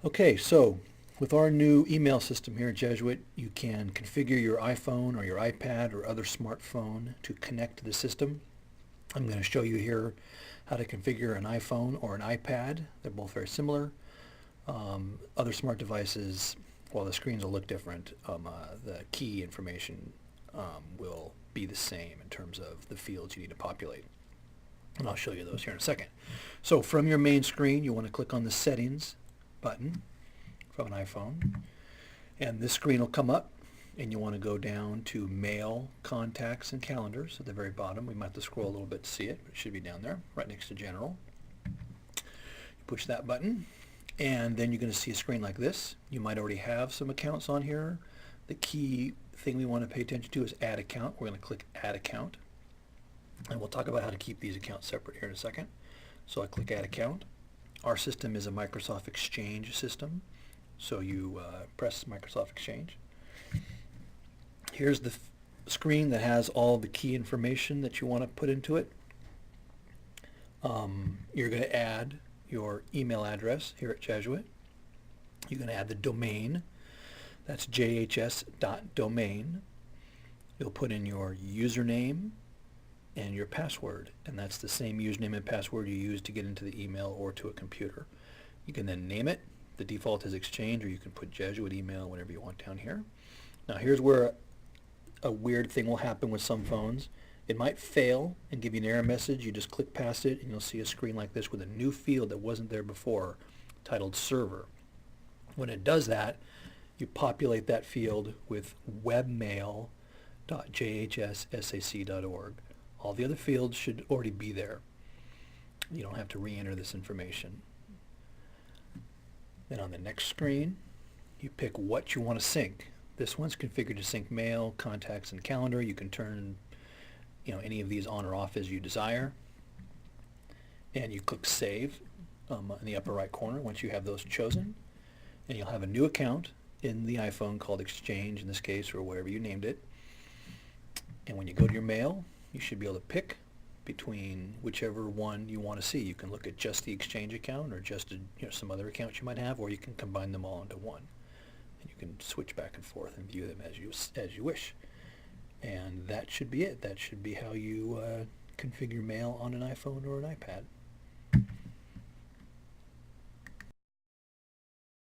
Okay, so with our new email system here at Jesuit, you can configure your iPhone or your iPad or other smartphone to connect to the system. I'm going to show you here how to configure an iPhone or an iPad. They're both very similar. Other smart devices, while the screens will look different, the key information will be the same in terms of the fields you need to populate. And I'll show you those here in a second. So from your main screen, you want to click on the Settings button from an iPhone. And this screen will come up, and you want to go down to Mail, Contacts, and Calendars at the very bottom. We might have to scroll a little bit to see it, but it should be down there, right next to General. You push that button, and then you're going to see a screen like this. You might already have some accounts on here. The key thing we want to pay attention to is Add Account. We're going to click Add Account. And we'll talk about how to keep these accounts separate here in a second. So I click Add Account. Our system is a Microsoft Exchange system. So you press Microsoft Exchange. Here's the screen that has all the key information that you want to put into it. You're going to add your email address here at Jesuit. You're going to add the domain. That's jhs.domain. You'll put in your username and your password, and that's the same username and password you use to get into the email or to a computer. You can then name it. The default is Exchange, or you can put Jesuit email, whatever you want down here. Now here's where a weird thing will happen with some phones. It might fail and give you an error message. You just click past it and you'll see a screen like this with a new field that wasn't there before titled Server. When it does that, you populate that field with webmail.jhssac.org. All the other fields should already be there. You don't have to re-enter this information. Then on the next screen, you pick what you want to sync. This one's configured to sync mail, contacts, and calendar. You can turn any of these on or off as you desire. And you click Save in the upper right corner once you have those chosen. And you'll have a new account in the iPhone called Exchange in this case, or whatever you named it. And when you go to your mail, you should be able to pick between whichever one you want to see. You can look at just the Exchange account or just some other accounts you might have, or you can combine them all into one. And you can switch back and forth and view them as you wish. And that should be it. That should be how you configure mail on an iPhone or an iPad.